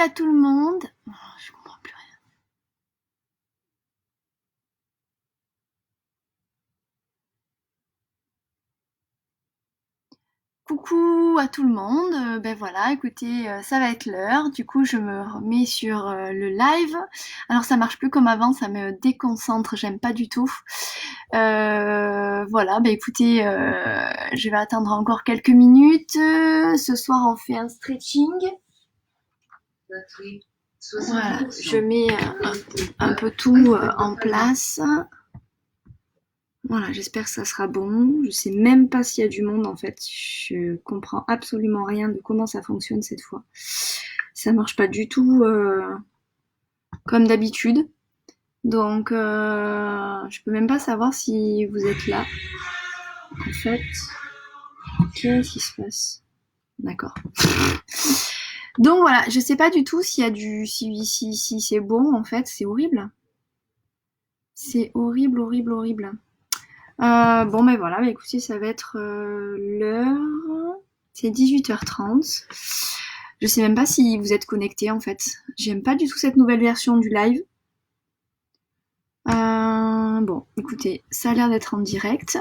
à tout le monde. Oh, je comprends plus rien. Coucou à tout le monde. Ben voilà, écoutez, ça va être l'heure. Du coup, je me remets sur le live. Alors, ça marche plus comme avant, ça me déconcentre, j'aime pas du tout. Voilà, ben écoutez, je vais attendre encore quelques minutes. Ce soir, on fait un stretching. Voilà, je mets un peu tout en place. Voilà, j'espère que ça sera bon. Je sais même pas s'il y a du monde en fait. Je comprends absolument rien de comment ça fonctionne cette fois. Ça marche pas du tout comme d'habitude. Donc je peux même pas savoir si vous êtes là. En fait, qu'est-ce qui se passe? D'accord. Donc voilà, je sais pas du tout s'il y a si c'est bon en fait, c'est horrible. C'est horrible, horrible, horrible. Bon ben voilà, bah écoutez, ça va être l'heure. C'est 18h30. Je sais même pas si vous êtes connectés en fait. J'aime pas du tout cette nouvelle version du live. Bon, écoutez, ça a l'air d'être en direct.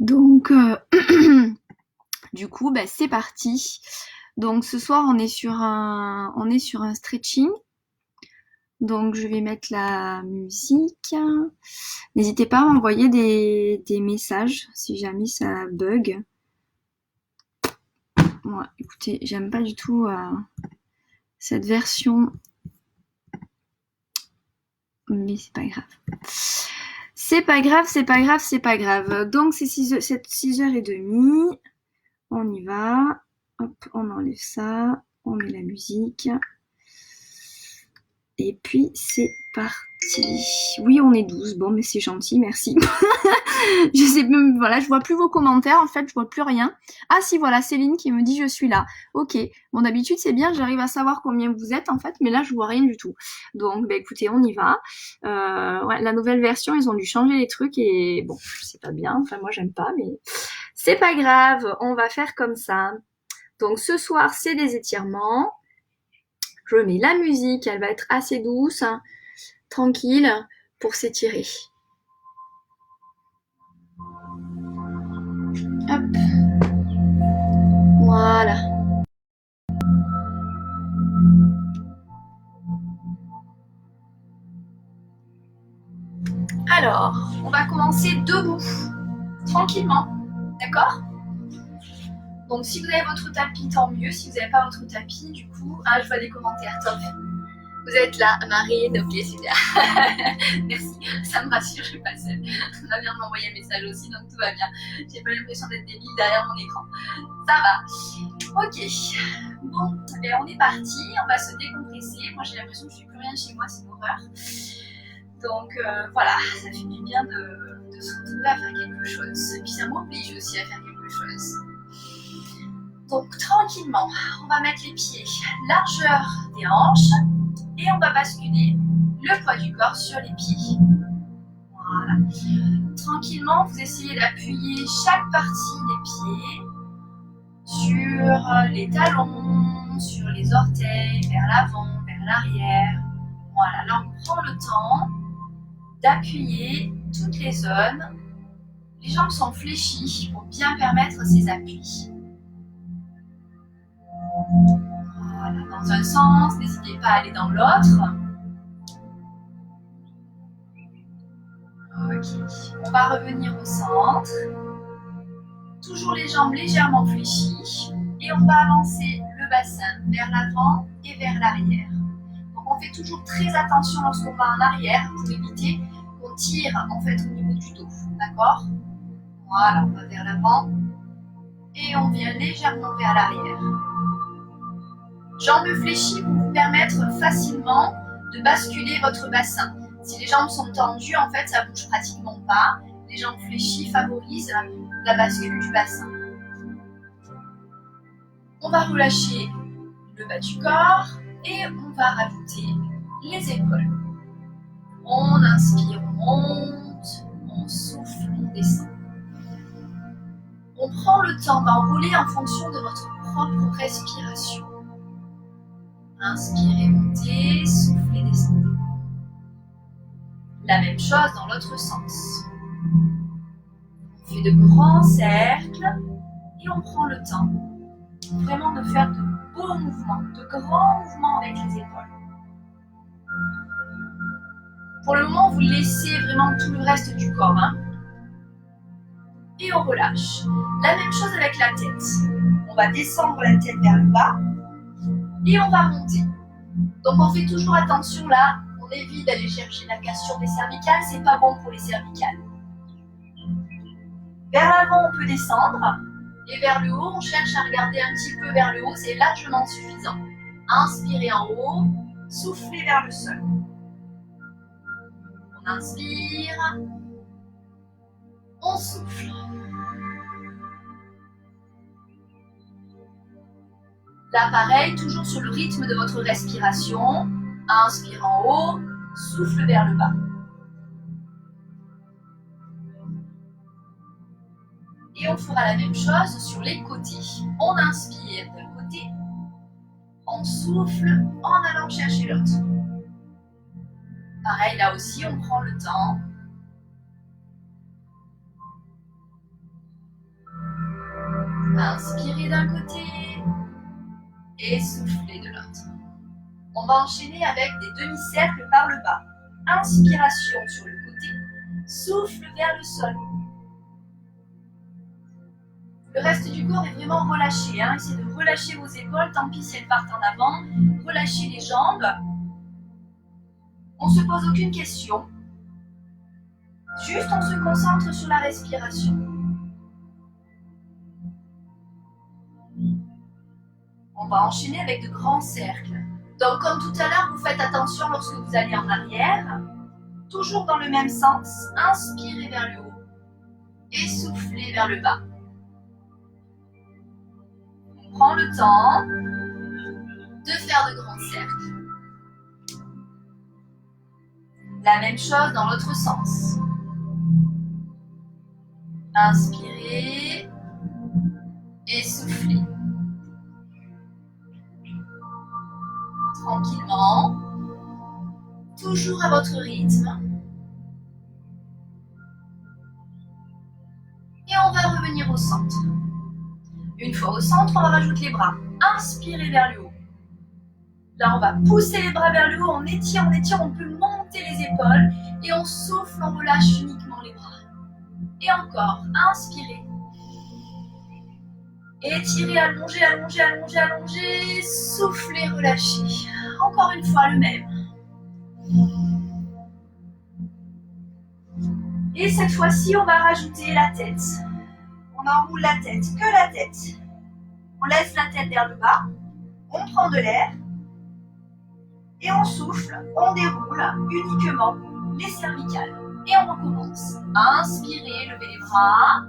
Donc, du coup, bah, c'est parti. Donc ce soir, on est sur un stretching. Donc je vais mettre la musique. N'hésitez pas à m'envoyer des messages si jamais ça bug. Moi, écoutez, j'aime pas du tout cette version. Mais c'est pas grave. C'est pas grave, c'est pas grave, c'est pas grave. Donc c'est 6h30. On y va. Hop, on enlève ça. On met la musique. Et puis c'est parti. Oui, on est 12. Bon, mais c'est gentil, merci. Je sais même, voilà, je vois plus vos commentaires, en fait, je vois plus rien. Ah si, voilà, Céline qui me dit je suis là. Ok, bon d'habitude c'est bien, j'arrive à savoir combien vous êtes en fait, mais là je vois rien du tout. Donc bah écoutez, on y va. Ouais, la nouvelle version, ils ont dû changer les trucs et bon, c'est pas bien, enfin moi j'aime pas, mais c'est pas grave, on va faire comme ça. Donc ce soir c'est des étirements. Je mets la musique, elle va être assez douce, hein, tranquille, pour s'étirer. Hop. Voilà. Alors, on va commencer debout, tranquillement, d'accord? Donc si vous avez votre tapis, tant mieux. Si vous n'avez pas votre tapis, du coup... Ah, je vois des commentaires, top. Vous êtes là, Marine, ok, super. Merci, ça me rassure, je suis pas seule. Ma mère m'a envoyé un message aussi, donc tout va bien. J'ai pas l'impression d'être débile derrière mon écran. Ça va. Ok. Bon, ben on est parti, on va se décompresser. Moi j'ai l'impression que je ne fais plus rien chez moi, c'est une horreur. Donc voilà, ça fait du bien de se retrouver à faire quelque chose. Et puis ça m'oblige aussi à faire quelque chose. Donc tranquillement, on va mettre les pieds largeur des hanches et on va basculer le poids du corps sur les pieds. Voilà. Tranquillement, vous essayez d'appuyer chaque partie des pieds sur les talons, sur les orteils, vers l'avant, vers l'arrière. Voilà, là on prend le temps d'appuyer toutes les zones. Les jambes sont fléchies pour bien permettre ces appuis. Voilà, dans un sens, n'hésitez pas à aller dans l'autre. Ok, on va revenir au centre. Toujours les jambes légèrement fléchies. Et on va avancer le bassin vers l'avant et vers l'arrière. Donc on fait toujours très attention lorsqu'on va en arrière pour éviter qu'on tire en fait au niveau du dos. D'accord? Voilà, on va vers l'avant et on vient légèrement vers l'arrière. Jambes fléchies pour vous permettre facilement de basculer votre bassin. Si les jambes sont tendues, en fait, ça bouge pratiquement pas. Les jambes fléchies favorisent la bascule du bassin. On va relâcher le bas du corps et on va rajouter les épaules. On inspire, on monte, on souffle, on descend. On prend le temps d'enrouler en fonction de votre propre respiration. Inspirez, montez, soufflez, descendez. La même chose dans l'autre sens. On fait de grands cercles et on prend le temps vraiment de faire de beaux mouvements, de grands mouvements avec les épaules. Pour le moment, vous laissez vraiment tout le reste du corps. Et on relâche. La même chose avec la tête. On va descendre la tête vers le bas et on va monter. Donc on fait toujours attention là, on évite d'aller chercher la cassure des cervicales, c'est pas bon pour les cervicales. Vers l'avant, on peut descendre. Et vers le haut, on cherche à regarder un petit peu vers le haut, c'est largement suffisant. Inspirez en haut, soufflez vers le sol. On inspire, on souffle. Là, pareil, toujours sur le rythme de votre respiration. Inspire en haut, souffle vers le bas. Et on fera la même chose sur les côtés. On inspire d'un côté, on souffle en allant chercher l'autre. Pareil, là aussi, on prend le temps. Inspirez d'un côté et soufflez de l'autre. On va enchaîner avec des demi-cercles par le bas. Inspiration sur le côté, souffle vers le sol. Le reste du corps est vraiment relâché. Essayez de relâcher vos épaules, tant pis si elles partent en avant. Relâchez les jambes. On ne se pose aucune question. Juste on se concentre sur la respiration. On va enchaîner avec de grands cercles. Donc comme tout à l'heure, vous faites attention lorsque vous allez en arrière. Toujours dans le même sens. Inspirez vers le haut et soufflez vers le bas. On prend le temps de faire de grands cercles. La même chose dans l'autre sens. Inspirez et soufflez. Tranquillement, toujours à votre rythme. Et on va revenir au centre. Une fois au centre, on rajoute les bras. Inspirez vers le haut. Là, on va pousser les bras vers le haut, on étire, on peut monter les épaules et on souffle, on relâche uniquement les bras. Et encore, inspirez. Étirez, allongez, allongez, allongez, allongez, soufflez, relâchez. Encore une fois, le même. Et cette fois-ci, on va rajouter la tête. On enroule la tête, que la tête. On laisse la tête vers le bas, on prend de l'air et on souffle, on déroule uniquement les cervicales. Et on recommence. Inspirez, levez les bras,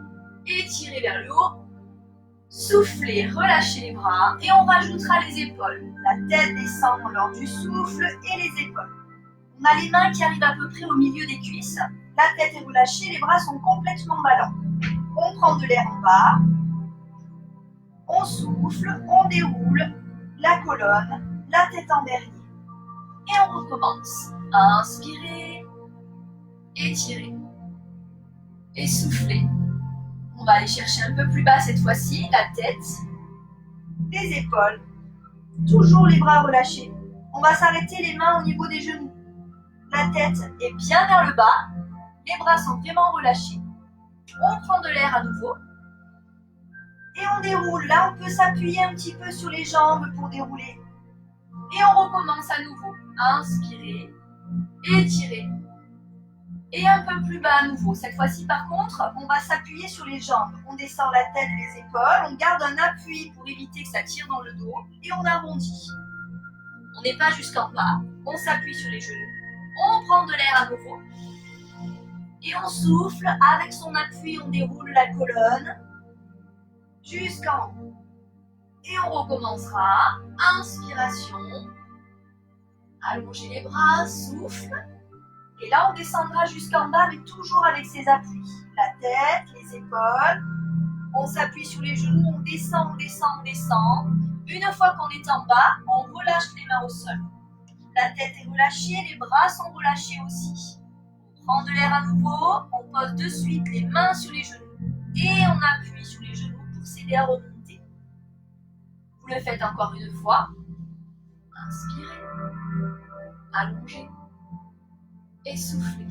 étirez vers le haut, soufflez, relâchez les bras et on rajoutera les épaules. La tête descend lors du souffle et les épaules. On a les mains qui arrivent à peu près au milieu des cuisses. La tête est relâchée, les bras sont complètement ballants. On prend de l'air en bas, on souffle, on déroule la colonne, la tête en dernier. Et on recommence. Inspirez, étirez et soufflez. On va aller chercher un peu plus bas cette fois-ci, la tête, les épaules, toujours les bras relâchés. On va s'arrêter les mains au niveau des genoux. La tête est bien vers le bas, les bras sont vraiment relâchés. On prend de l'air à nouveau et on déroule. Là, on peut s'appuyer un petit peu sur les jambes pour dérouler. Et on recommence à nouveau. Inspirez, étirez. Et un peu plus bas à nouveau. Cette fois-ci, par contre, on va s'appuyer sur les jambes. On descend la tête et les épaules. On garde un appui pour éviter que ça tire dans le dos. Et on arrondit. On n'est pas jusqu'en bas. On s'appuie sur les genoux. On prend de l'air à nouveau. Et on souffle. Avec son appui, on déroule la colonne jusqu'en haut. Et on recommencera. Inspiration. Allongez les bras. Souffle. Et là, on descendra jusqu'en bas, mais toujours avec ses appuis. La tête, les épaules. On s'appuie sur les genoux, on descend, on descend, on descend. Une fois qu'on est en bas, on relâche les mains au sol. La tête est relâchée, les bras sont relâchés aussi. On prend de l'air à nouveau, on pose de suite les mains sur les genoux et on appuie sur les genoux pour s'aider à remonter. Vous le faites encore une fois. Inspirez, allongez et soufflez.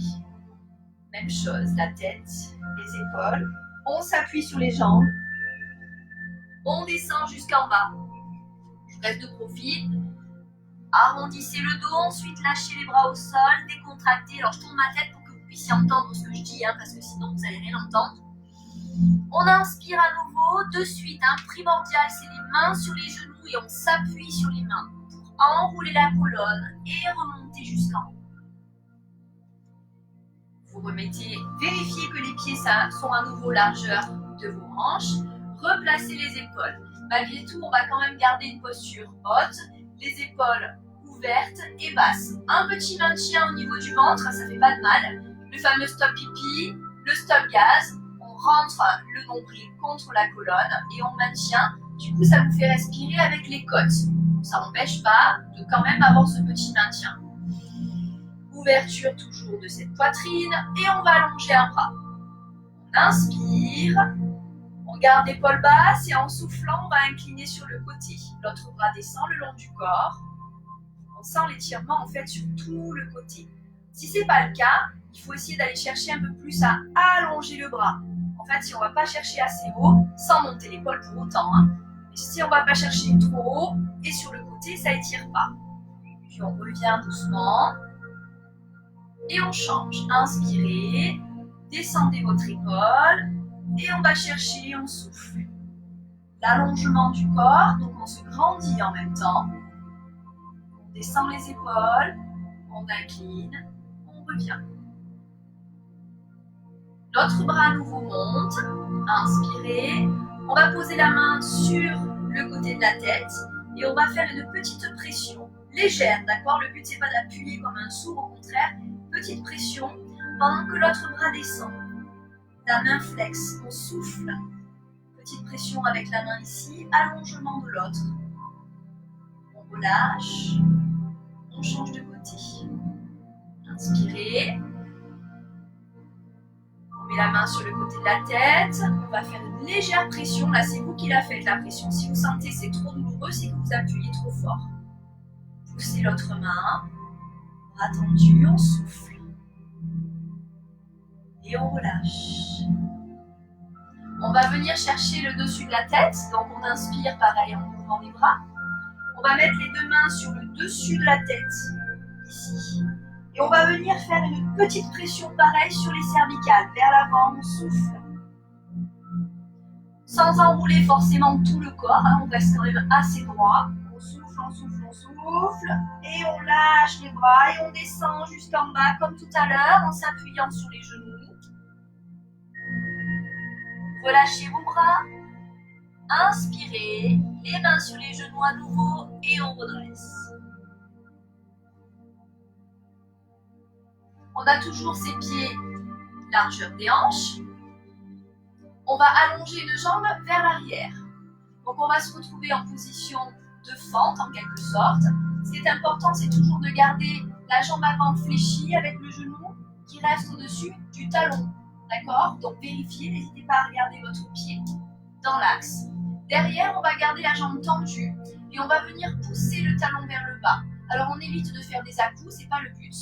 Même chose, la tête, les épaules. On s'appuie sur les jambes. On descend jusqu'en bas. Je reste de profil. Arrondissez le dos, ensuite lâchez les bras au sol, décontractez. Alors je tourne ma tête pour que vous puissiez entendre ce que je dis, parce que sinon vous n'allez rien entendre. On inspire à nouveau, de suite, primordial, c'est les mains sur les genoux et on s'appuie sur les mains pour enrouler la colonne et remonter jusqu'en haut. Vous remettez, vérifiez que les pieds sont à nouveau largeur de vos hanches, replacez les épaules. Malgré tout, on va quand même garder une posture haute, les épaules ouvertes et basses. Un petit maintien au niveau du ventre, ça fait pas de mal. Le fameux stop pipi, le stop gaz. On rentre le nombril contre la colonne et on maintient. Du coup, ça vous fait respirer avec les côtes. Ça n'empêche pas de quand même avoir ce petit maintien. Ouverture toujours de cette poitrine et on va allonger un bras. On inspire. On garde l'épaule basse et en soufflant, on va incliner sur le côté. L'autre bras descend le long du corps. On sent l'étirement en fait sur tout le côté. Si ce n'est pas le cas, il faut essayer d'aller chercher un peu plus à allonger le bras. En fait, si on ne va pas chercher assez haut, sans monter l'épaule pour autant, mais si on ne va pas chercher trop haut et sur le côté, ça n'étire pas. Puis on revient doucement et on change. Inspirez, descendez votre épaule. Et on va chercher, on souffle. L'allongement du corps, donc on se grandit en même temps. On descend les épaules, on incline, on revient. L'autre bras à nouveau monte, inspirez. On va poser la main sur le côté de la tête et on va faire une petite pression légère, d'accord? Le but c'est pas d'appuyer comme un sourd, au contraire, petite pression pendant que l'autre bras descend. La main flex, on souffle. Petite pression avec la main ici, allongement de l'autre. On relâche, on change de côté. Inspirez. On met la main sur le côté de la tête. On va faire une légère pression. Là, c'est vous qui la faites, la pression. Si vous sentez que c'est trop douloureux, c'est que vous appuyez trop fort. Poussez l'autre main. Bras tendu, on souffle. Et on relâche. On va venir chercher le dessus de la tête. Donc on inspire pareil en ouvrant les bras. On va mettre les deux mains sur le dessus de la tête, ici. Et on va venir faire une petite pression pareille sur les cervicales. Vers l'avant, on souffle. Sans enrouler forcément tout le corps, on reste quand même assez droit. On souffle, on souffle, on souffle. Et on lâche les bras et on descend jusqu'en bas comme tout à l'heure en s'appuyant sur les genoux. Relâchez vos bras, inspirez, les mains sur les genoux à nouveau et on redresse. On a toujours ses pieds largeur des hanches. On va allonger une jambe vers l'arrière. Donc on va se retrouver en position de fente en quelque sorte. Ce qui est important, c'est toujours de garder la jambe avant fléchie avec le genou qui reste au-dessus du talon. D'accord? Donc vérifiez, n'hésitez pas à regarder votre pied dans l'axe. Derrière, on va garder la jambe tendue et on va venir pousser le talon vers le bas. Alors on évite de faire des à-coups, c'est pas le but.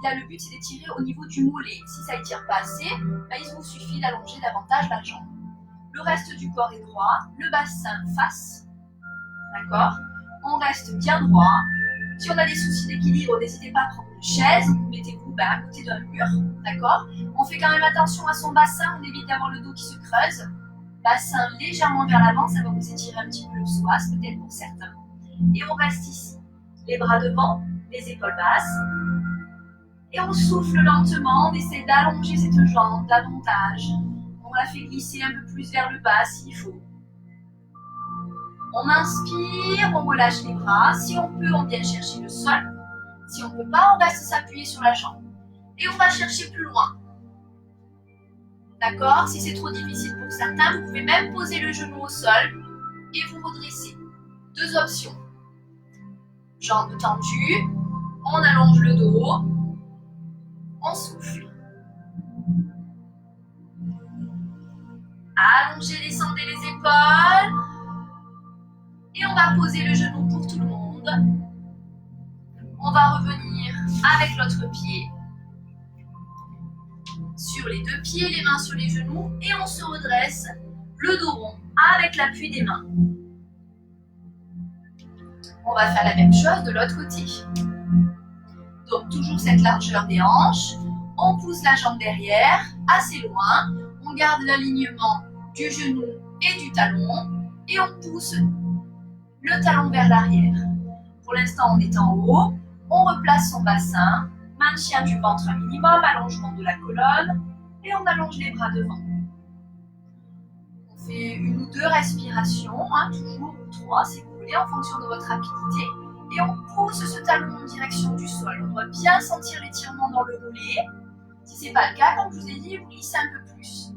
Là, le but c'est d'étirer au niveau du mollet. Si ça étire pas assez, il vous suffit d'allonger davantage la jambe. Le reste du corps est droit, le bassin face. D'accord? On reste bien droit. Si on a des soucis d'équilibre, n'hésitez pas à prendre une chaise, vous mettez-vous à côté d'un mur, d'accord? On fait quand même attention à son bassin, on évite d'avoir le dos qui se creuse. Bassin légèrement vers l'avant, ça va vous étirer un petit peu le psoas, peut-être pour certains. Et on reste ici. Les bras devant, les épaules basses. Et on souffle lentement, on essaie d'allonger cette jambe davantage. On la fait glisser un peu plus vers le bas s'il faut. On inspire, on relâche les bras. Si on peut, on vient chercher le sol. Si on ne peut pas, on reste s'appuyer sur la jambe. Et on va chercher plus loin. D'accord? Si c'est trop difficile pour certains, vous pouvez même poser le genou au sol et vous redresser. Deux options. Jambes tendues, on allonge le dos, on souffle. Allongez, descendez les épaules. Et on va poser le genou pour tout le monde. On va revenir avec l'autre pied sur les deux pieds, les mains sur les genoux. Et on se redresse, le dos rond, avec l'appui des mains. On va faire la même chose de l'autre côté. Donc toujours cette largeur des hanches. On pousse la jambe derrière, assez loin. On garde l'alignement du genou et du talon. Et on pousse le talon vers l'arrière. Pour l'instant, on est en haut. On replace son bassin. Maintien du ventre un minimum, allongement de la colonne. Et on allonge les bras devant. On fait une ou deux respirations, toujours, ou trois si vous voulez, en fonction de votre rapidité. Et on pousse ce talon en direction du sol. On doit bien sentir l'étirement dans le mollet. Si ce n'est pas le cas, comme je vous ai dit, vous glissez un peu plus.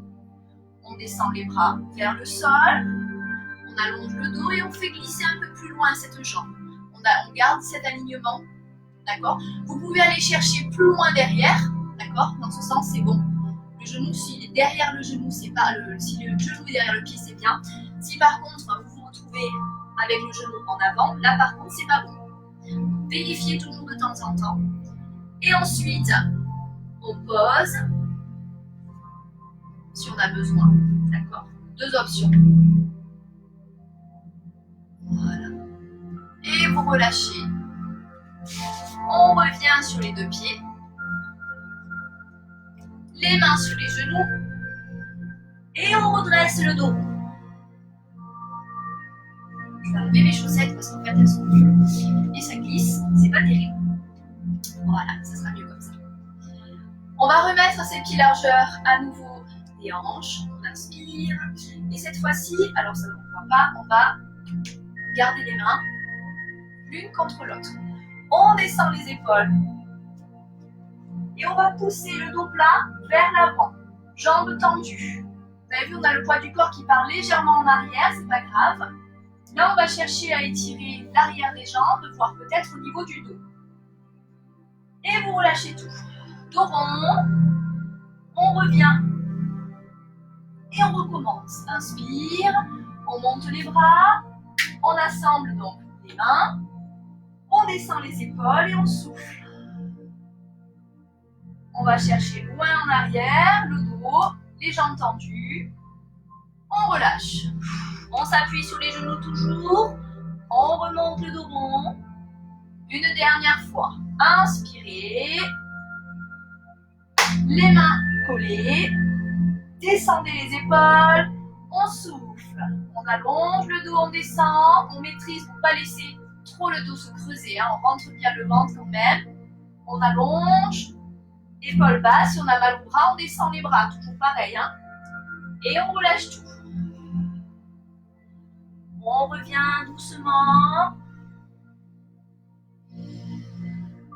On descend les bras vers le sol. On allonge le dos et on fait glisser un peu plus loin cette jambe. On garde cet alignement. D'accord ? Vous pouvez aller chercher plus loin derrière. D'accord ? Dans ce sens, c'est bon. Le genou, s'il est derrière le genou, c'est pas si le genou est derrière le pied, c'est bien. Si par contre, vous vous retrouvez avec le genou en avant, là par contre, c'est pas bon. Vérifiez toujours de temps en temps. Et ensuite, on pose si on a besoin. D'accord ? Deux options. Voilà. Et vous relâchez. On revient sur les deux pieds. Les mains sur les genoux. Et on redresse le dos. Je vais enlever mes chaussettes parce qu'en fait elles sont nulles. Et ça glisse, c'est pas terrible. Voilà, ça sera mieux comme ça. On va remettre ces pieds largeur à nouveau des hanches. On inspire. Et cette fois-ci, alors ça ne me voit pas, on va garder les mains l'une contre l'autre. On descend les épaules. Et on va pousser le dos plat vers l'avant. Jambes tendues. Vous avez vu, on a le poids du corps qui part légèrement en arrière, c'est pas grave. Là, on va chercher à étirer l'arrière des jambes, voire peut-être au niveau du dos. Et vous relâchez tout. Dos rond. On revient. Et on recommence. Inspire. On monte les bras. On assemble donc les mains. On descend les épaules et on souffle. On va chercher loin en arrière, le dos, les jambes tendues. On relâche. On s'appuie sur les genoux toujours. On remonte le dos rond. Une dernière fois. Inspirez. Les mains collées. Descendez les épaules. On souffle. On allonge le dos, on descend. On maîtrise pour ne pas laisser trop le dos se creuser. On rentre bien le ventre quand même. On allonge. Épaules basses. Si on a mal au bras, on descend les bras. Toujours pareil. Et on relâche tout. On revient doucement.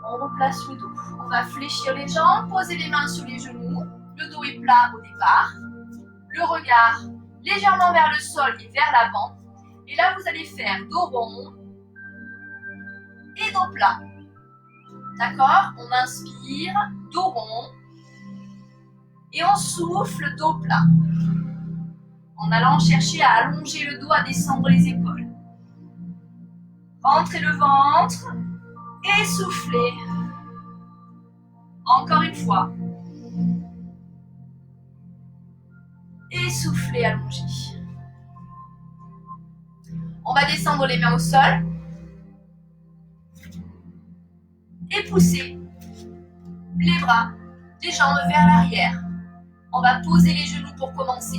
On replace le dos. On va fléchir les jambes, poser les mains sur les genoux. Le dos est plat au départ. Le regard légèrement vers le sol et vers l'avant. Et là, vous allez faire dos rond et dos plat. D'accord ? On inspire, dos rond. Et on souffle, dos plat. En allant chercher à allonger le dos, à descendre les épaules. Rentrez le ventre et soufflez. Encore une fois. Et soufflez, allongez. On va descendre les mains au sol. Et pousser les bras, les jambes vers l'arrière. On va poser les genoux pour commencer.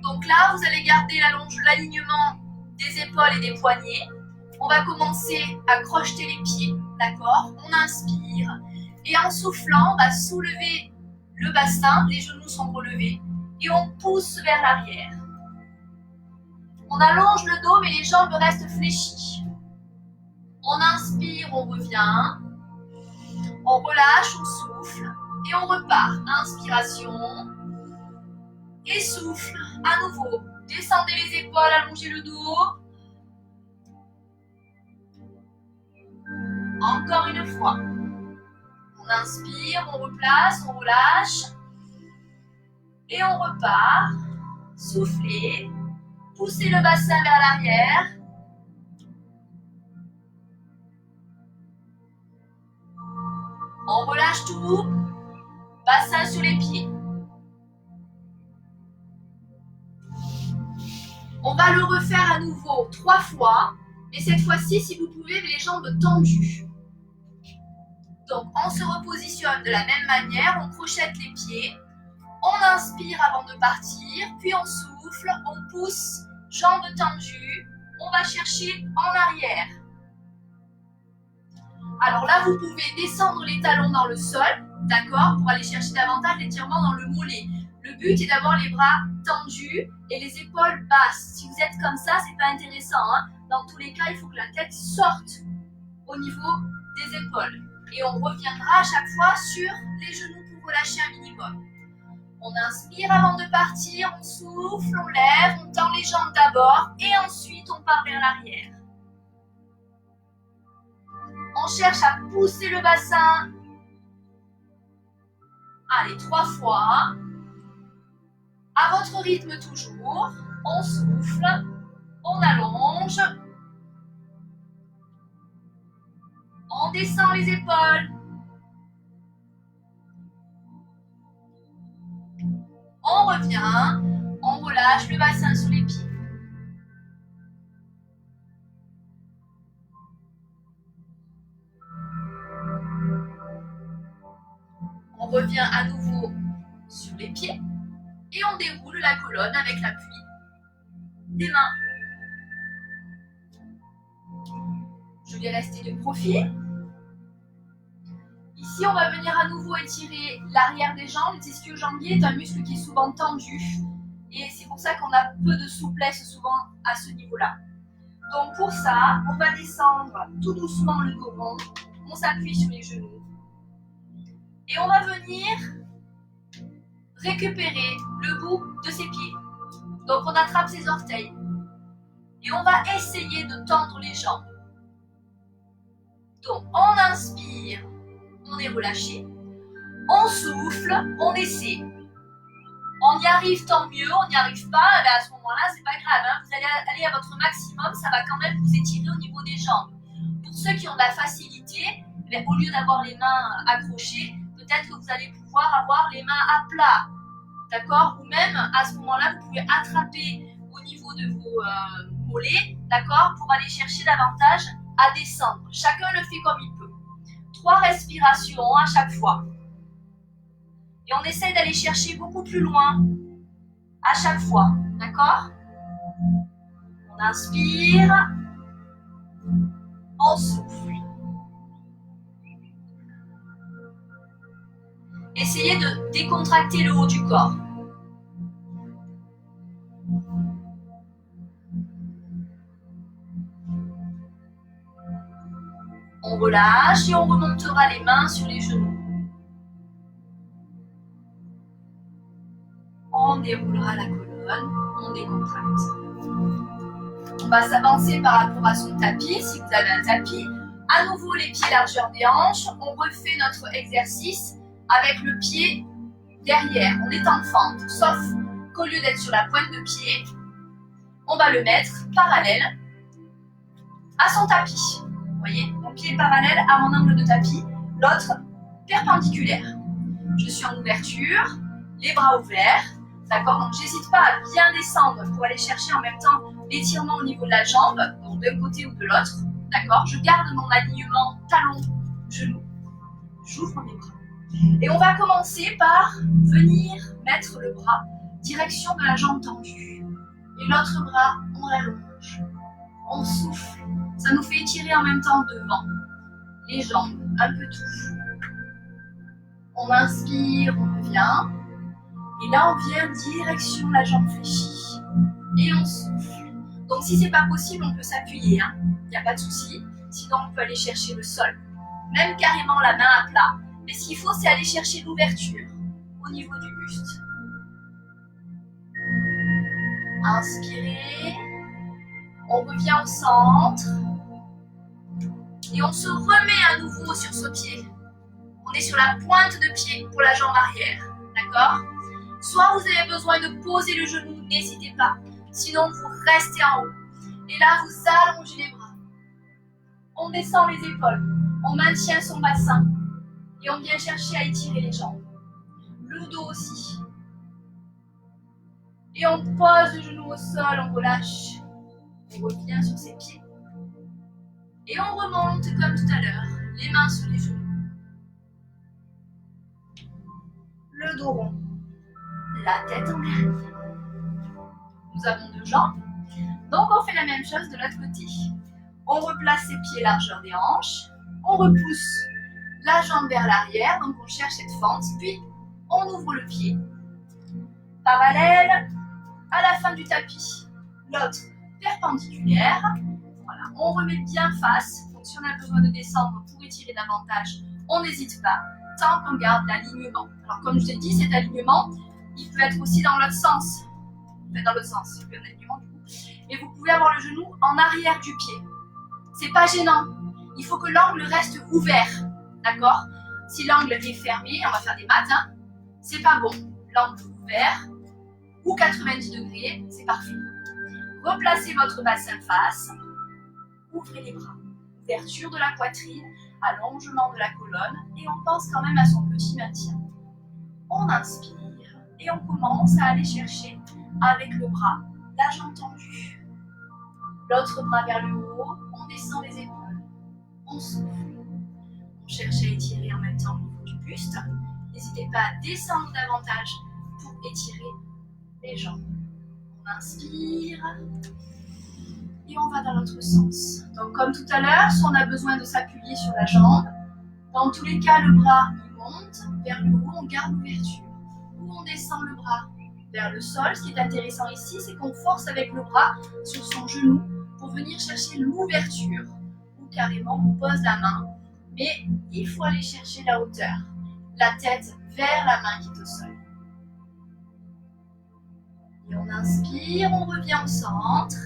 Donc là, vous allez garder l'alignement des épaules et des poignets. On va commencer à crocheter les pieds, d'accord ? On inspire. Et en soufflant, on va soulever le bassin, les genoux sont relevés. Et on pousse vers l'arrière. On allonge le dos, mais les jambes restent fléchies. On inspire, on revient. On relâche, on souffle. Et on repart. Inspiration. Et souffle. À nouveau. Descendez les épaules, allongez le dos. Encore une fois. On inspire, on replace, on relâche. Et on repart. Soufflez. Poussez le bassin vers l'arrière. On relâche tout. Bassin sur les pieds. On va le refaire à nouveau 3 fois. Et cette fois-ci, si vous pouvez, les jambes tendues. Donc, on se repositionne de la même manière. On crochette les pieds. On inspire avant de partir. Puis on souffle. On pousse. Jambes tendues. On va chercher en arrière. Alors là, vous pouvez descendre les talons dans le sol, d'accord, pour aller chercher davantage d'étirement dans le mollet. Le but est d'avoir les bras tendus et les épaules basses. Si vous êtes comme ça, c'est pas intéressant. Hein. Dans tous les cas, il faut que la tête sorte au niveau des épaules. Et on reviendra à chaque fois sur les genoux pour relâcher un minimum. On inspire avant de partir, on souffle, on lève, on tend les jambes d'abord et ensuite on part vers l'arrière. On cherche à pousser le bassin. Allez, 3 fois. À votre rythme toujours. On souffle. On allonge. On descend les épaules. On revient. On relâche le bassin sous les pieds. On revient à nouveau sur les pieds et on déroule la colonne avec l'appui des mains. Je vais rester de profil. Ici, on va venir à nouveau étirer l'arrière des jambes. L'ischio-jambier est un muscle qui est souvent tendu et c'est pour ça qu'on a peu de souplesse souvent à ce niveau-là. Donc pour ça, on va descendre tout doucement le dos rond. On s'appuie sur les genoux. Et on va venir récupérer le bout de ses pieds. Donc on attrape ses orteils. Et on va essayer de tendre les jambes. Donc on inspire, on est relâché. On souffle, on essaie. On y arrive tant mieux, on n'y arrive pas, à ce moment-là, c'est pas grave. Hein. Vous allez aller à votre maximum, ça va quand même vous étirer au niveau des jambes. Pour ceux qui ont de la facilité, au lieu d'avoir les mains accrochées, peut-être que vous allez pouvoir avoir les mains à plat, d'accord? Ou même, à ce moment-là, vous pouvez attraper au niveau de vos mollets, d'accord? Pour aller chercher davantage à descendre. Chacun le fait comme il peut. 3 respirations à chaque fois. Et on essaie d'aller chercher beaucoup plus loin à chaque fois, d'accord? On inspire, on souffle. Essayez de décontracter le haut du corps. On relâche et on remontera les mains sur les genoux. On déroulera la colonne, on décontracte. On va s'avancer par rapport à son tapis, si vous avez un tapis. À nouveau les pieds largeur des hanches, on refait notre exercice avec le pied derrière. On est en fente, sauf qu'au lieu d'être sur la pointe de pied, on va le mettre parallèle à son tapis. Vous voyez, mon pied est parallèle à mon angle de tapis, l'autre perpendiculaire. Je suis en ouverture, les bras ouverts. D'accord, donc j'hésite pas à bien descendre pour aller chercher en même temps l'étirement au niveau de la jambe, donc d'un côté ou de l'autre. D'accord, je garde mon alignement talon-genou. J'ouvre mes bras. Et on va commencer par venir mettre le bras direction de la jambe tendue. Et l'autre bras, on l'allonge. On souffle. Ça nous fait étirer en même temps devant. Les jambes, un peu tout. On inspire, on revient. Et là, on vient direction la jambe fléchie. Et on souffle. Donc, si c'est pas possible, on peut s'appuyer. Il n'y a pas de souci. Sinon, on peut aller chercher le sol. Même carrément la main à plat. Mais ce qu'il faut, c'est aller chercher l'ouverture au niveau du buste. Inspirez. On revient au centre. Et on se remet à nouveau sur ce pied. On est sur la pointe de pied pour la jambe arrière. D'accord? Soit vous avez besoin de poser le genou, n'hésitez pas. Sinon, vous restez en haut. Et là, vous allongez les bras. On descend les épaules. On maintient son bassin. Et on vient chercher à étirer les jambes. Le dos aussi. Et on pose le genou au sol, on relâche. On revient sur ses pieds. Et on remonte comme tout à l'heure. Les mains sur les genoux. Le dos rond. La tête en l'air. Nous avons 2 jambes. Donc on fait la même chose de l'autre côté. On replace ses pieds largeur des hanches. On repousse la jambe vers l'arrière. Donc on cherche cette fente. Puis on ouvre le pied. Parallèle à la fin du tapis. L'autre perpendiculaire. Voilà. On remet bien face. Donc si on a besoin de descendre pour étirer davantage, on n'hésite pas. Tant qu'on garde l'alignement. Alors comme je l'ai dit, cet alignement, il peut être aussi dans l'autre sens. Enfin, dans l'autre sens, il peut y avoir un alignement du coup. Mais vous pouvez avoir le genou en arrière du pied. C'est pas gênant. Il faut que l'angle reste ouvert. D'accord? Si l'angle est fermé, on va faire des maths, hein, c'est pas bon. L'angle ouvert ou 90 degrés, c'est parfait. Replacez votre bassin face. Ouvrez les bras. Ouverture de la poitrine, allongement de la colonne et on pense quand même à son petit maintien. On inspire et on commence à aller chercher avec le bras la jambe tendue. L'autre bras vers le haut, on descend les épaules, on souffle. On cherche à étirer en même temps au niveau du buste. N'hésitez pas à descendre davantage pour étirer les jambes. On inspire et on va dans l'autre sens. Donc comme tout à l'heure, si on a besoin de s'appuyer sur la jambe, dans tous les cas, le bras il monte vers le haut, on garde l'ouverture. Ou on descend le bras vers le sol. Ce qui est intéressant ici, c'est qu'on force avec le bras sur son genou pour venir chercher l'ouverture. Ou carrément, on pose la main, mais il faut aller chercher la hauteur. La tête vers la main qui est au sol. Et on inspire, on revient au centre.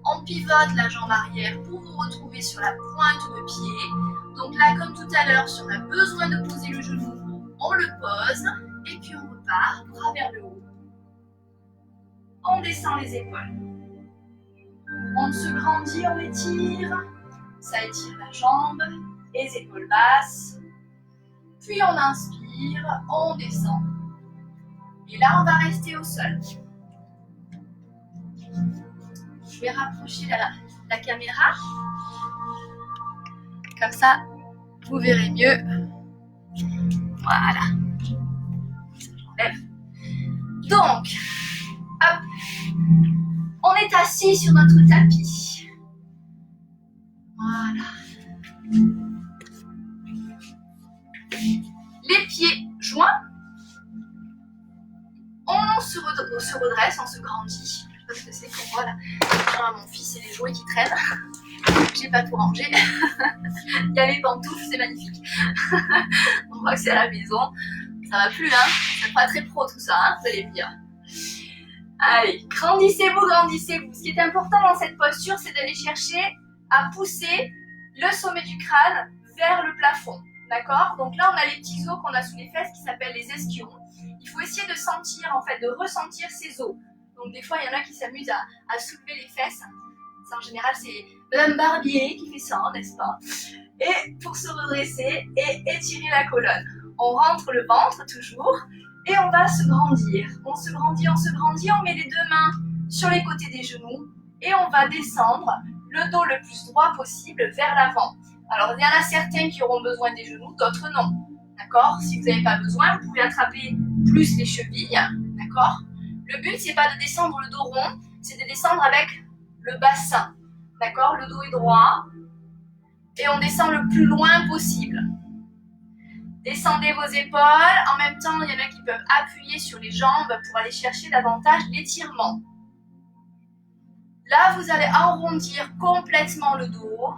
On pivote la jambe arrière pour vous retrouver sur la pointe de pied. Donc là, comme tout à l'heure, si on a besoin de poser le genou, on le pose. Et puis on repart, bras vers le haut. On descend les épaules. On se grandit, on étire. Ça étire la jambe, les épaules basses. Puis on inspire, on descend. Et là, on va rester au sol. Je vais rapprocher la caméra. Comme ça, vous verrez mieux. Voilà. J'enlève. Donc, hop. On est assis sur notre tapis. Voilà. Les pieds joints. On se redresse, on se grandit. Je sais pas ce que c'est pour moi là. Genre mon fils et les jouets qui traînent. J'ai pas tout rangé. Il y a les pantoufles, c'est magnifique. On voit que c'est à la maison. Ça va plus, hein. C'est pas très pro tout ça, hein, vous allez me dire. Allez, grandissez-vous, grandissez-vous. Ce qui est important dans cette posture, c'est d'aller chercher à pousser le sommet du crâne vers le plafond. D'accord? Donc là, on a les petits os qu'on a sous les fesses qui s'appellent les ischions. Il faut essayer de sentir, en fait, de ressentir ces os. Donc des fois, il y en a qui s'amusent à soulever les fesses. Ça, en général, c'est Madame Barbier qui fait ça, n'est-ce pas? Et pour se redresser et étirer la colonne. On rentre le ventre toujours et on va se grandir. On se grandit, on met les 2 mains sur les côtés des genoux et on va descendre le dos le plus droit possible vers l'avant. Alors, il y en a certains qui auront besoin des genoux, d'autres non. D'accord? Si vous n'avez pas besoin, vous pouvez attraper plus les chevilles. D'accord? Le but, c'est pas de descendre le dos rond, c'est de descendre avec le bassin. D'accord? Le dos est droit. Et on descend le plus loin possible. Descendez vos épaules. En même temps, il y en a qui peuvent appuyer sur les jambes pour aller chercher davantage l'étirement. Là, vous allez arrondir complètement le dos.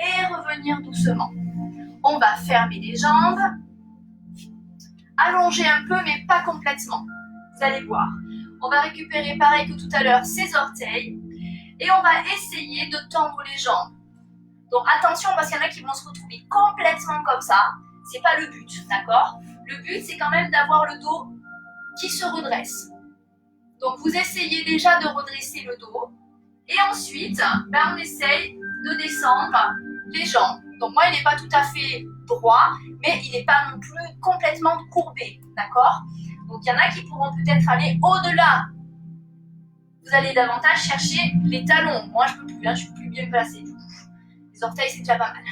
Et revenir doucement. On va fermer les jambes. Allonger un peu, mais pas complètement. Vous allez voir. On va récupérer, pareil que tout à l'heure, ses orteils. Et on va essayer de tendre les jambes. Donc attention parce qu'il y en a qui vont se retrouver complètement comme ça. C'est pas le but, d'accord? Le but c'est quand même d'avoir le dos qui se redresse. Donc vous essayez déjà de redresser le dos. Et ensuite, on essaye de descendre les jambes. Donc moi il n'est pas tout à fait droit, mais il n'est pas non plus complètement courbé, d'accord? Donc il y en a qui pourront peut-être aller au-delà. Vous allez davantage chercher les talons. Moi je peux plus, je suis plus bien placée du coup. Les orteils c'est déjà pas mal.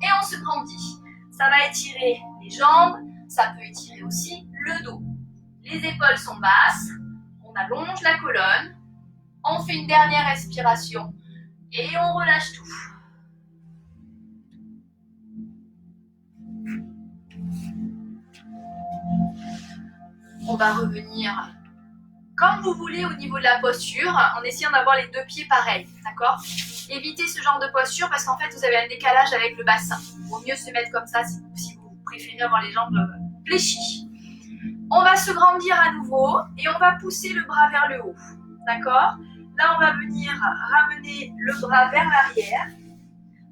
Et on se grandit. Ça va étirer les jambes, ça peut étirer aussi le dos. Les épaules sont basses, on allonge la colonne, on fait une dernière respiration et on relâche tout. On va revenir comme vous voulez au niveau de la posture, en essayant d'avoir les deux pieds pareils, d'accord? Évitez ce genre de posture parce qu'en fait vous avez un décalage avec le bassin. Il vaut mieux se mettre comme ça si vous préférez avoir les jambes fléchies. On va se grandir à nouveau et on va pousser le bras vers le haut, d'accord? Là on va venir ramener le bras vers l'arrière.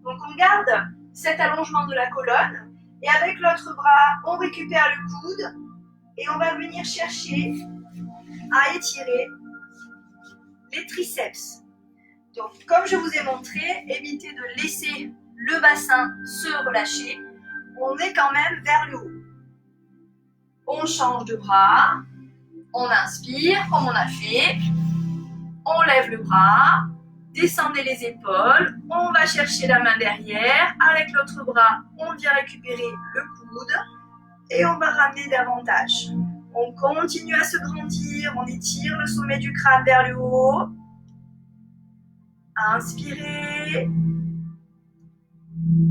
Donc on garde cet allongement de la colonne et avec l'autre bras on récupère le coude et on va venir chercher à étirer les triceps. Donc, comme je vous ai montré, évitez de laisser le bassin se relâcher. On est quand même vers le haut. On change de bras. On inspire, comme on a fait. On lève le bras. Descendez les épaules. On va chercher la main derrière. Avec l'autre bras, on vient récupérer le coude. Et on va ramener davantage. On continue à se grandir, on étire le sommet du crâne vers le haut. Inspirez.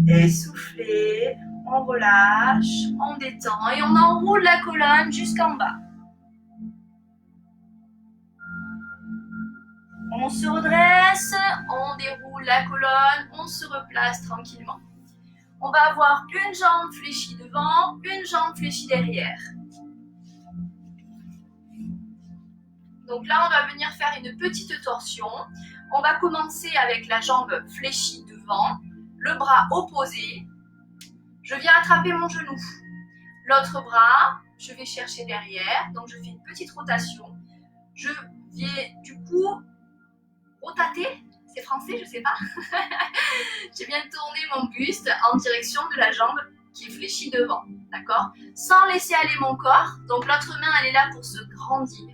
Et soufflez. On relâche, on détend et on enroule la colonne jusqu'en bas. On se redresse, on déroule la colonne, on se replace tranquillement. On va avoir une jambe fléchie devant, une jambe fléchie derrière. Donc là, on va venir faire une petite torsion. On va commencer avec la jambe fléchie devant, le bras opposé. Je viens attraper mon genou. L'autre bras, je vais chercher derrière. Donc je fais une petite rotation. Je viens du coup rotater. C'est français, je sais pas. Je viens tourner mon buste en direction de la jambe qui est fléchie devant. D'accord? Sans laisser aller mon corps. Donc l'autre main, elle est là pour se grandir.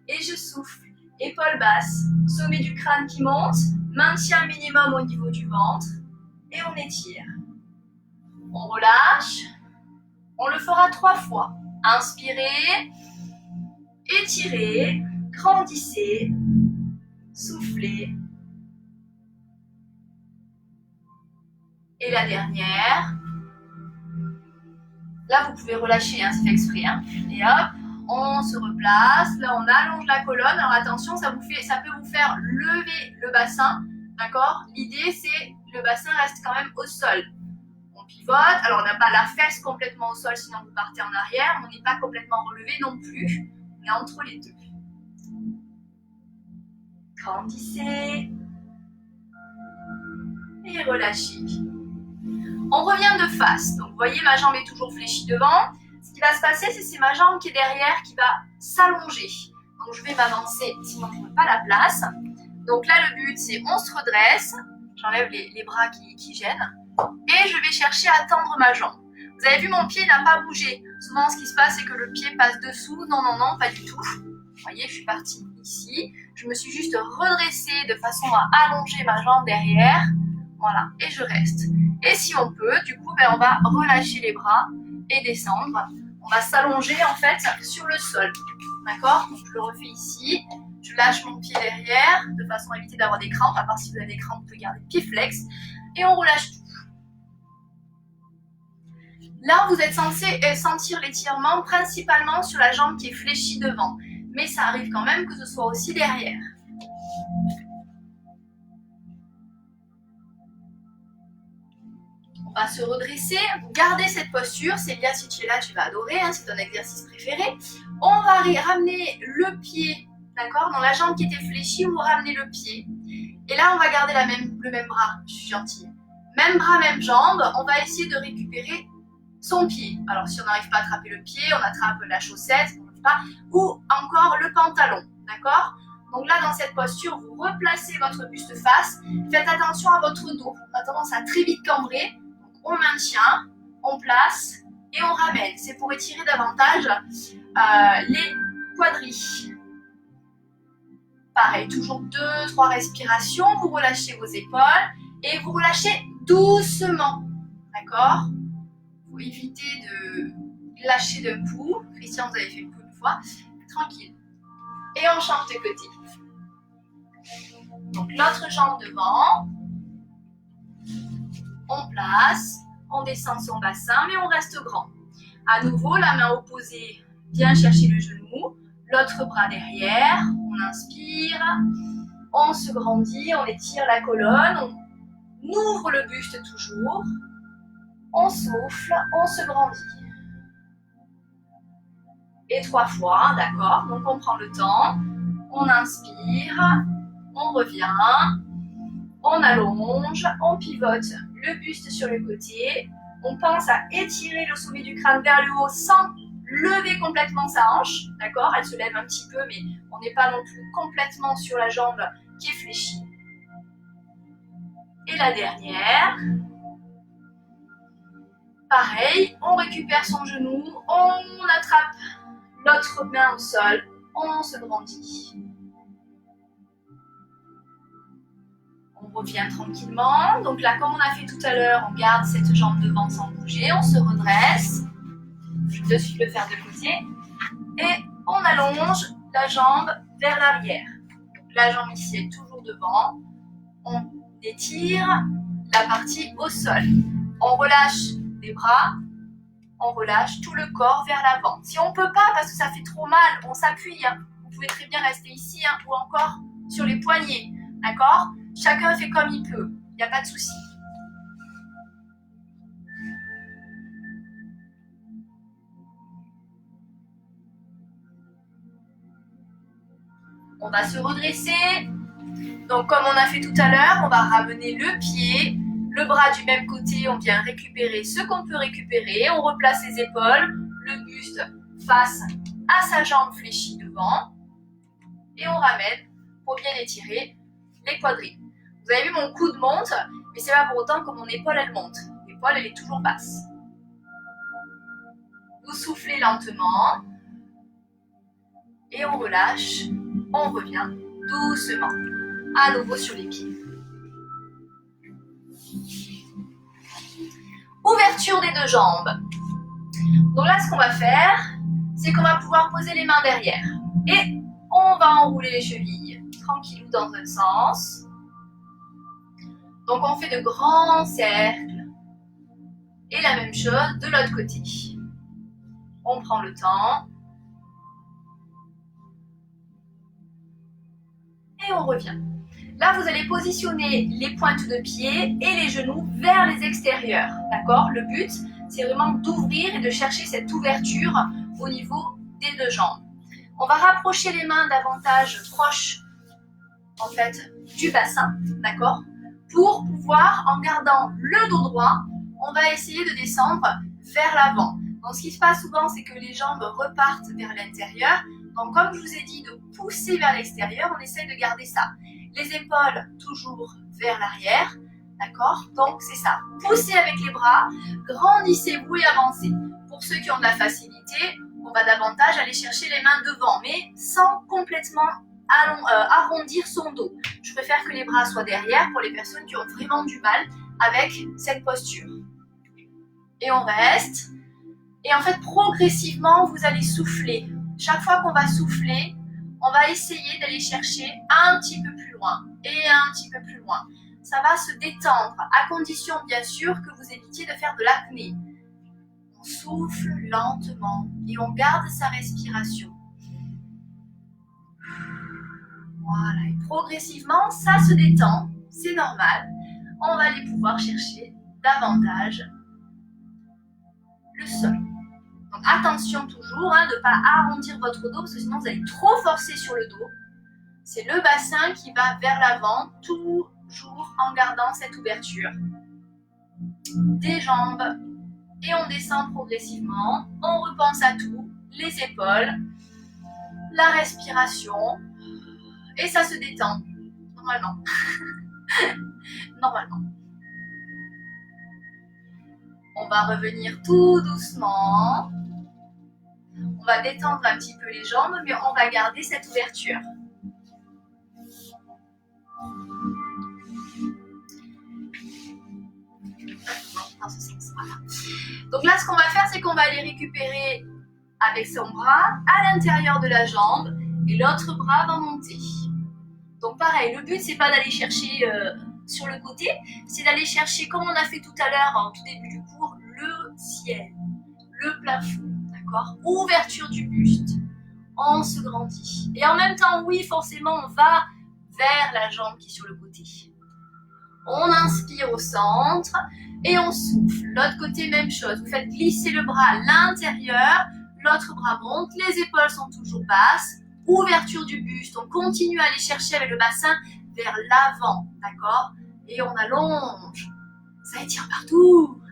Et je souffle, épaules basses, sommet du crâne qui monte, maintien minimum au niveau du ventre, et on étire. On relâche, on le fera 3 fois. Inspirez, étirez, grandissez, soufflez. Et la dernière. Là, vous pouvez relâcher, c'est fait exprès. Et hop. On se replace, là on allonge la colonne. Alors attention, ça peut vous faire lever le bassin, d'accord? L'idée c'est le bassin reste quand même au sol. On pivote, alors on n'a pas la fesse complètement au sol, sinon vous partez en arrière, mais on n'est pas complètement relevé non plus. On est entre les deux. Grandissez et relâchez. On revient de face. Donc vous voyez, ma jambe est toujours fléchie devant. Ce qui va se passer, c'est ma jambe qui est derrière qui va s'allonger. Donc je vais m'avancer, sinon je n'ai pas la place. Donc là, le but, c'est on se redresse. J'enlève les bras qui gênent. Et je vais chercher à tendre ma jambe. Vous avez vu, mon pied n'a pas bougé. Souvent, ce qui se passe, c'est que le pied passe dessous. Non, non, non, pas du tout. Vous voyez, je suis partie ici. Je me suis juste redressée de façon à allonger ma jambe derrière. Voilà, et je reste. Et si on peut, du coup, on va relâcher les bras et descendre. On va s'allonger en fait sur le sol. D'accord? Donc je le refais ici. Je lâche mon pied derrière de façon à éviter d'avoir des crampes. À part si vous avez des crampes, vous pouvez garder le pied flex. Et on relâche tout. Là, vous êtes censé sentir l'étirement principalement sur la jambe qui est fléchie devant. Mais ça arrive quand même que ce soit aussi derrière. On va se redresser, garder cette posture. Célia, si tu es là, tu vas adorer, c'est ton exercice préféré. On va ramener le pied, d'accord, dans la jambe qui était fléchie, vous ramenez le pied. Et là, on va garder le même bras, je suis gentille. Même bras, même jambe, on va essayer de récupérer son pied. Alors si on n'arrive pas à attraper le pied, on attrape la chaussette, ou encore le pantalon, d'accord? Donc là, dans cette posture, vous replacez votre buste face. Faites attention à votre dos. On a tendance à très vite cambrer. Donc on maintient, on place et on ramène. C'est pour étirer davantage les quadris. Pareil, toujours 2-3 respirations. Vous relâchez vos épaules et vous relâchez doucement, d'accord? Il faut éviter de lâcher d'un coup. Christian, vous avez fait le coup une fois. Tranquille. Et on change de côté. Donc l'autre jambe devant. On place. On descend son bassin, mais on reste grand. À nouveau, la main opposée vient chercher le genou. L'autre bras derrière. On inspire. On se grandit. On étire la colonne. On ouvre le buste toujours. On souffle. On se grandit. Et 3 fois, d'accord? Donc on prend le temps, on inspire, on revient, on allonge, on pivote le buste sur le côté, on pense à étirer le sommet du crâne vers le haut sans lever complètement sa hanche, d'accord? Elle se lève un petit peu, mais on n'est pas non plus complètement sur la jambe qui est fléchie. Et la dernière, pareil, on récupère son genou, on attrape l'autre main au sol, on se grandit. On revient tranquillement. Donc là, comme on a fait tout à l'heure, on garde cette jambe devant sans bouger, on se redresse. Je vais de suite le faire de côté. Et on allonge la jambe vers l'arrière. La jambe ici est toujours devant. On étire la partie au sol. On relâche les bras. On relâche tout le corps vers l'avant. Si on ne peut pas parce que ça fait trop mal, on s'appuie. Vous pouvez très bien rester ici ou encore sur les poignets. D'accord? Chacun fait comme il peut. Il n'y a pas de souci. On va se redresser. Donc comme on a fait tout à l'heure, on va ramener le pied. Le bras du même côté, on vient récupérer ce qu'on peut récupérer. On replace les épaules, le buste face à sa jambe fléchie devant. Et on ramène pour bien étirer les quadris. Vous avez vu, mon coude monte, mais c'est pas pour autant que mon épaule, elle monte. L'épaule, elle est toujours basse. Vous soufflez lentement. Et on relâche. On revient doucement. À nouveau sur les pieds. Ouverture des 2 jambes. Donc là, ce qu'on va faire, c'est qu'on va pouvoir poser les mains derrière. Et on va enrouler les chevilles. Tranquillou dans un sens. Donc on fait de grands cercles. Et la même chose de l'autre côté. On prend le temps. Et on revient. Là, vous allez positionner les pointes de pied et les genoux vers les extérieurs. D'accord? Le but, c'est vraiment d'ouvrir et de chercher cette ouverture au niveau des 2 jambes. On va rapprocher les mains davantage proches en fait, du bassin. D'accord? Pour pouvoir, en gardant le dos droit, on va essayer de descendre vers l'avant. Donc, ce qui se passe souvent, c'est que les jambes repartent vers l'intérieur. Donc, comme je vous ai dit, de pousser vers l'extérieur, on essaie de garder ça. Les épaules toujours vers l'arrière, d'accord? Donc c'est ça, poussez avec les bras, grandissez-vous et avancez. Pour ceux qui ont de la facilité, on va davantage aller chercher les mains devant, mais sans complètement arrondir son dos. Je préfère que les bras soient derrière pour les personnes qui ont vraiment du mal avec cette posture. Et on reste, et en fait progressivement vous allez souffler. Chaque fois qu'on va souffler, on va essayer d'aller chercher un petit peu plus loin et un petit peu plus loin. Ça va se détendre, à condition bien sûr que vous évitiez de faire de l'apnée. On souffle lentement et on garde sa respiration. Voilà, et progressivement, ça se détend, c'est normal. On va aller pouvoir chercher davantage le sol. Donc attention toujours de ne pas arrondir votre dos parce que sinon vous allez trop forcer sur le dos. C'est le bassin qui va vers l'avant, toujours en gardant cette ouverture des jambes. Et on descend progressivement. On repense à tout, les épaules, la respiration. Et ça se détend, normalement. Normalement. On va revenir tout doucement. On va détendre un petit peu les jambes, mais on va garder cette ouverture. Dans ce sens, voilà. Donc là, ce qu'on va faire, c'est qu'on va aller récupérer avec son bras à l'intérieur de la jambe et l'autre bras va monter. Donc pareil, le but, c'est pas d'aller chercher sur le côté, c'est d'aller chercher, comme on a fait tout à l'heure, en tout début du cours, le ciel, le plafond, d'accord? Ouverture du buste, on se grandit. Et en même temps, oui, forcément, on va vers la jambe qui est sur le côté. On inspire au centre et on souffle. L'autre côté, même chose. Vous faites glisser le bras à l'intérieur, l'autre bras monte, les épaules sont toujours basses. Ouverture du buste, on continue à aller chercher avec le bassin vers l'avant, d'accord? Et on allonge, ça étire partout.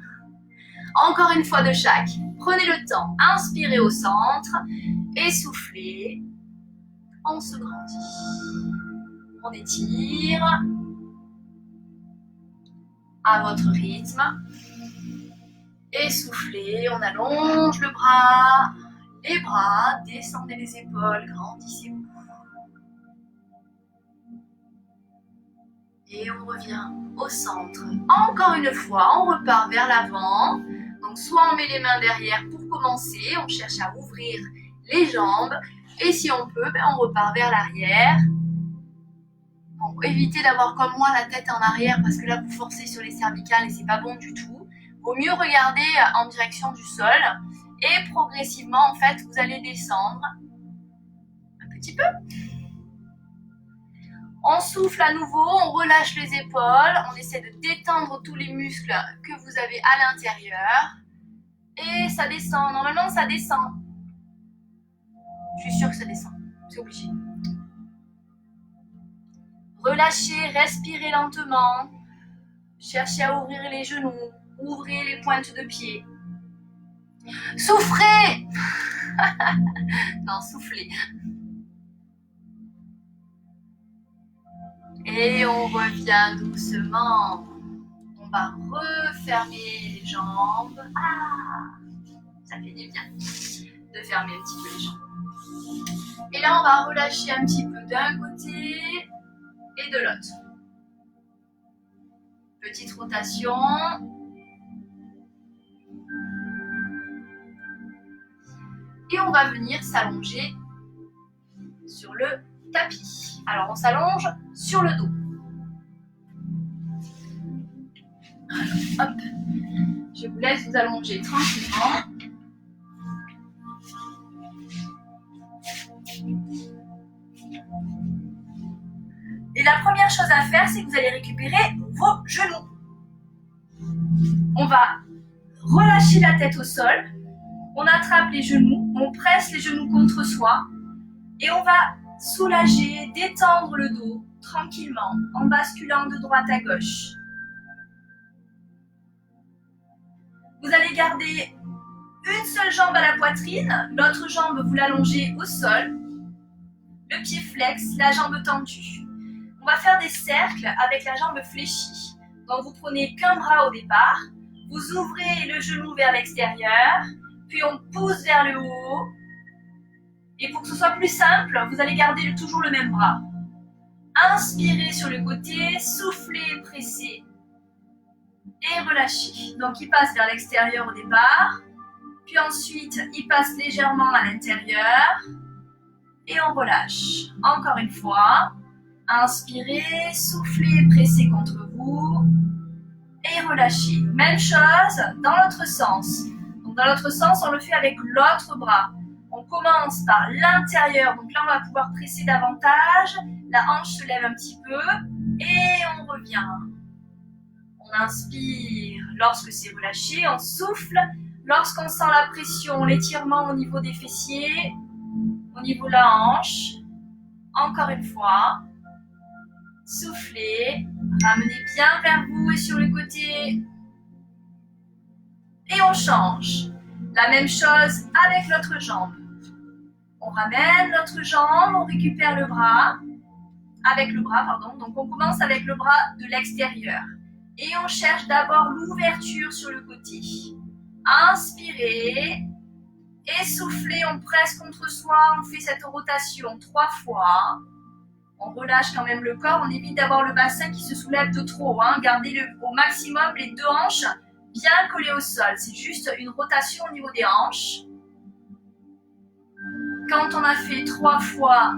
Encore une fois de chaque. Prenez le temps, inspirez au centre et soufflez. On se grandit. On étire à votre rythme. Et soufflez, on allonge le bras. Les bras, descendez les épaules, grandissez-vous. Et on revient au centre. Encore une fois, on repart vers l'avant. Donc soit on met les mains derrière pour commencer, on cherche à ouvrir les jambes. Et si on peut, on repart vers l'arrière. Bon, évitez d'avoir comme moi la tête en arrière parce que là vous forcez sur les cervicales et c'est pas bon du tout. Vaut mieux regarder en direction du sol. Et progressivement, en fait, vous allez descendre un petit peu. On souffle à nouveau, on relâche les épaules, on essaie de détendre tous les muscles que vous avez à l'intérieur. Et ça descend, normalement ça descend. Je suis sûre que ça descend, c'est obligé. Relâchez, respirez lentement. Cherchez à ouvrir les genoux, ouvrez les pointes de pied. Souffrez. Non, soufflez. Et on revient doucement. On va refermer les jambes. Ah, ça fait du bien de fermer un petit peu les jambes. Et là, on va relâcher un petit peu d'un côté et de l'autre. Petite rotation. Et on va venir s'allonger sur le tapis. Alors on s'allonge sur le dos. Alors, hop. Je vous laisse vous allonger tranquillement. Et la première chose à faire, c'est que vous allez récupérer vos genoux. On va relâcher la tête au sol. On attrape les genoux, on presse les genoux contre soi et on va soulager, détendre le dos tranquillement en basculant de droite à gauche. Vous allez garder une seule jambe à la poitrine, l'autre jambe vous l'allongez au sol, le pied flex, la jambe tendue. On va faire des cercles avec la jambe fléchie. Donc vous prenez qu'un bras au départ, vous ouvrez le genou vers l'extérieur, puis on pousse vers le haut. Et pour que ce soit plus simple, vous allez garder toujours le même bras. Inspirez sur le côté, soufflez, pressez et relâchez. Donc il passe vers l'extérieur au départ, puis ensuite il passe légèrement à l'intérieur et on relâche. Encore une fois, inspirez, soufflez, pressez contre vous et relâchez. Même chose dans l'autre sens. Donc dans l'autre sens, on le fait avec l'autre bras. On commence par l'intérieur, donc là on va pouvoir presser davantage, la hanche se lève un petit peu et on revient. On inspire lorsque c'est relâché, on souffle lorsqu'on sent la pression, l'étirement au niveau des fessiers, au niveau de la hanche Encore une fois. Soufflez. Ramenez bien vers vous et sur le côté. Et on change. La même chose avec l'autre jambe. On ramène l'autre jambe, on récupère le bras. Avec le bras, pardon. Donc on commence avec le bras de l'extérieur. Et on cherche d'abord l'ouverture sur le côté. Inspirez. Et soufflez, on presse contre soi, on fait cette rotation 3 fois. On relâche quand même le corps, on évite d'avoir le bassin qui se soulève de trop. Gardez au maximum les 2 hanches bien collées au sol. C'est juste une rotation au niveau des hanches. Quand on a fait 3 fois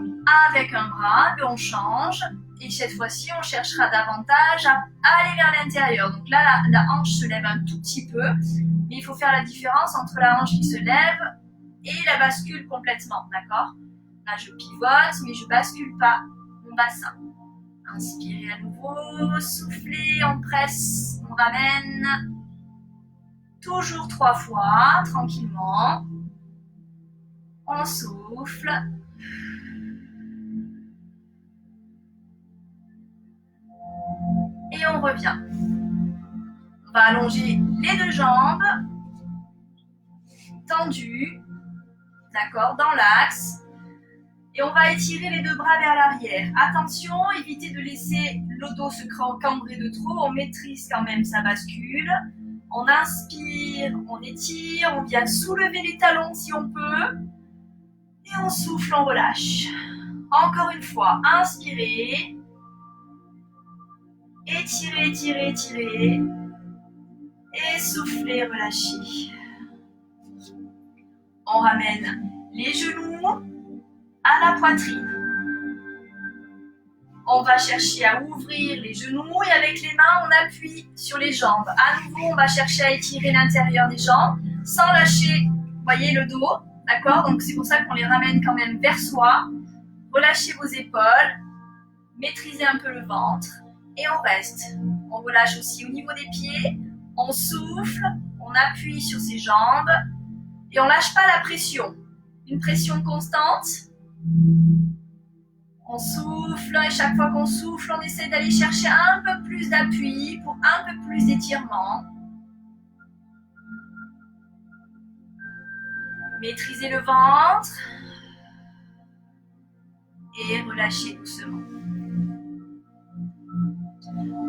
avec un bras, on change. Et cette fois-ci, on cherchera davantage à aller vers l'intérieur. Donc là, la hanche se lève un tout petit peu. Mais il faut faire la différence entre la hanche qui se lève et la bascule complètement. D'accord? Là, je pivote, mais je ne bascule pas mon bassin. Inspirez à nouveau, soufflez, on presse, on ramène. Toujours 3 fois, tranquillement. On souffle. Et on revient. On va allonger les 2 jambes. Tendues. D'accord, dans l'axe. Et on va étirer les 2 bras vers l'arrière. Attention, évitez de laisser le dos se cambrer de trop. On maîtrise quand même sa bascule. On inspire, on étire, on vient soulever les talons si on peut. Et on souffle, on relâche. Encore une fois, inspirez. Étirez, étirez, étirez. Et soufflez, relâchez. On ramène les genoux à la poitrine. On va chercher à ouvrir les genoux et avec les mains, on appuie sur les jambes. À nouveau, on va chercher à étirer l'intérieur des jambes sans lâcher, voyez, le dos. D'accord? Donc c'est pour ça qu'on les ramène quand même vers soi. Relâchez vos épaules. Maîtrisez un peu le ventre. Et on reste. On relâche aussi au niveau des pieds. On souffle. On appuie sur ses jambes. Et on lâche pas la pression. Une pression constante. On souffle et chaque fois qu'on souffle, on essaie d'aller chercher un peu plus d'appui pour un peu plus d'étirement. Maîtrisez le ventre et relâchez doucement.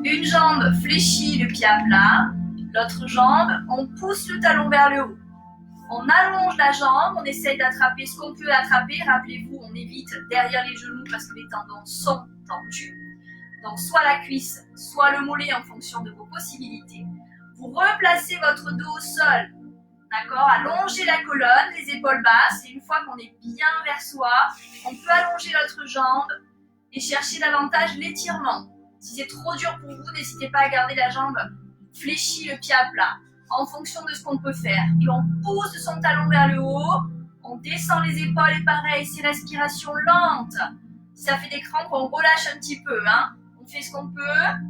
Une jambe fléchit, le pied à plat. L'autre jambe, on pousse le talon vers le haut. On allonge la jambe, on essaye d'attraper ce qu'on peut attraper. Rappelez-vous, on évite derrière les genoux parce que les tendons sont tendus. Donc soit la cuisse, soit le mollet en fonction de vos possibilités. Vous replacez votre dos au sol. D'accord? Allongez la colonne, les épaules basses. Et une fois qu'on est bien vers soi, on peut allonger l'autre jambe et chercher davantage l'étirement. Si c'est trop dur pour vous, n'hésitez pas à garder la jambe fléchie, le pied à plat. En fonction de ce qu'on peut faire. Et on pousse son talon vers le haut. On descend les épaules et pareil, c'est respiration lente. Si ça fait des crampes, on relâche un petit peu. On fait ce qu'on peut.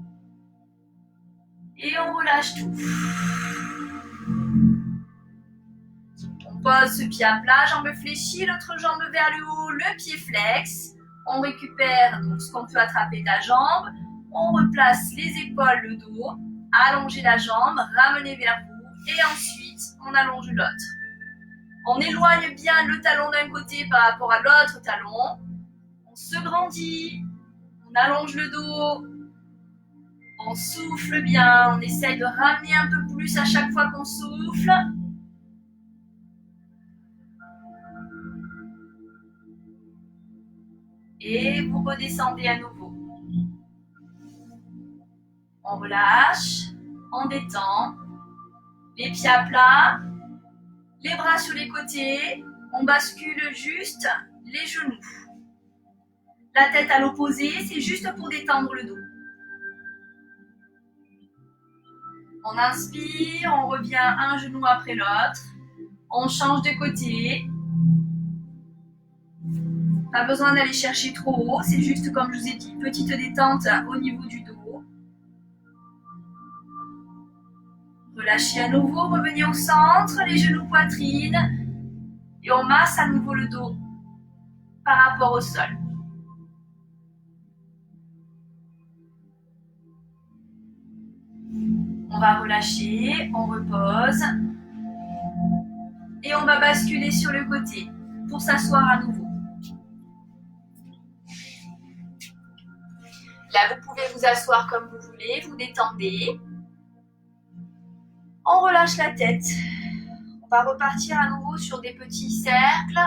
Et on relâche tout. On pose ce pied à plat, jambe fléchie, l'autre jambe vers le haut, le pied flex. On récupère donc ce qu'on peut attraper de la jambe. On replace les épaules, le dos. Allongez la jambe, ramenez vers vous et ensuite on allonge l'autre. On éloigne bien le talon d'un côté par rapport à l'autre talon. On se grandit, on allonge le dos, on souffle bien, on essaye de ramener un peu plus à chaque fois qu'on souffle. Et vous redescendez à nouveau. On relâche, on détend, les pieds à plat, les bras sur les côtés, on bascule juste les genoux. La tête à l'opposé, c'est juste pour détendre le dos. On inspire, on revient un genou après l'autre, on change de côté. Pas besoin d'aller chercher trop haut, c'est juste comme je vous ai dit, petite détente au niveau du dos. Relâchez à nouveau, revenez au centre, les genoux poitrine. Et on masse à nouveau le dos par rapport au sol. On va relâcher, on repose. Et on va basculer sur le côté pour s'asseoir à nouveau. Là, vous pouvez vous asseoir comme vous voulez, vous détendez. On relâche la tête. On va repartir à nouveau sur des petits cercles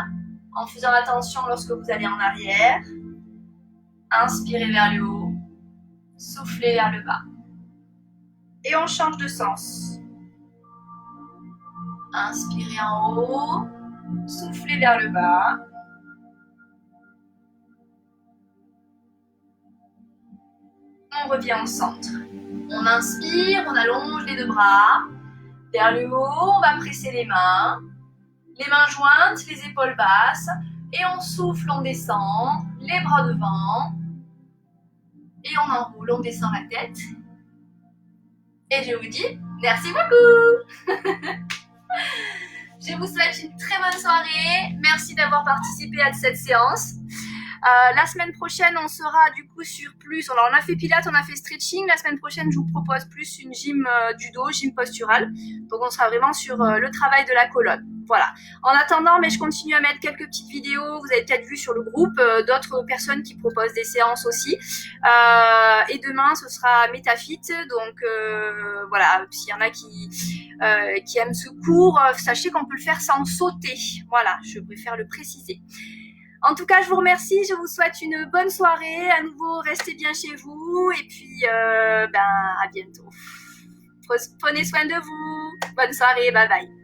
en faisant attention lorsque vous allez en arrière. Inspirez vers le haut, soufflez vers le bas. Et on change de sens. Inspirez en haut, soufflez vers le bas. On revient au centre. On inspire, on allonge les deux bras. Vers le haut, on va presser les mains jointes, les épaules basses. Et on souffle, on descend, les bras devant. Et on enroule, on descend la tête. Et je vous dis merci beaucoup. Je vous souhaite une très bonne soirée. Merci d'avoir participé à cette séance. La semaine prochaine, on sera du coup sur plus. Alors, on a fait pilates, on a fait stretching. La semaine prochaine, je vous propose plus une gym du dos, gym postural. Donc, on sera vraiment sur le travail de la colonne. Voilà. En attendant, mais je continue à mettre quelques petites vidéos. Vous avez peut-être vu sur le groupe d'autres personnes qui proposent des séances aussi. Et demain, ce sera MetaFit. Donc, voilà. S'il y en a qui aiment ce cours, sachez qu'on peut le faire sans sauter. Voilà, je préfère le préciser. En tout cas, je vous remercie, je vous souhaite une bonne soirée. À nouveau, restez bien chez vous et puis à bientôt. Prenez soin de vous. Bonne soirée, bye bye.